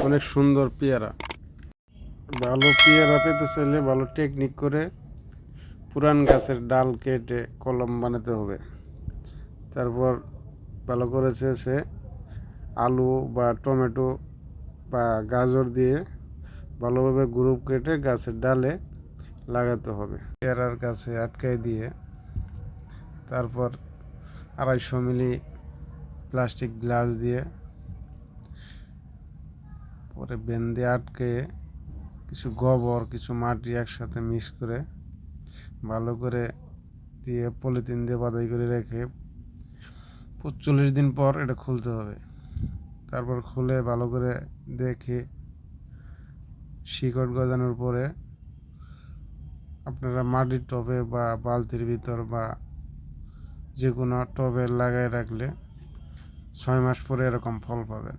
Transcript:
অনেক সুন্দর পেয়ারা। ভালো পেয়ারা পেতে চাইলে ভালো টেকনিক করে পুরান গাছের ডাল কেটে কলম বানাতে হবে। তারপর ভালো করে সে আলু বা টমেটো বা গাজর দিয়ে ভালোভাবে গ্রুপ কেটে গাছের ডালে লাগাতে হবে। পেয়ারার গাছে আটকায় দিয়ে তারপর 250 মিলি প্লাস্টিক গ্লাস দিয়ে পরে বেঁধে আটকে কিছু গোবর কিছু মাটি একসাথে মিক্স করে ভালো করে দিয়ে পলিথিন দিয়ে বাঁধাই করে রেখে 45 দিন পর এটা খুলতে হবে। তারপর খুলে ভালো করে দেখে শিকড় গজানোর পরে আপনারা মাটির টবে বা বালতির ভিতর বা যে কোনো টবে লাগাই রাখলে 6 মাস পরে এরকম ফল পাবেন।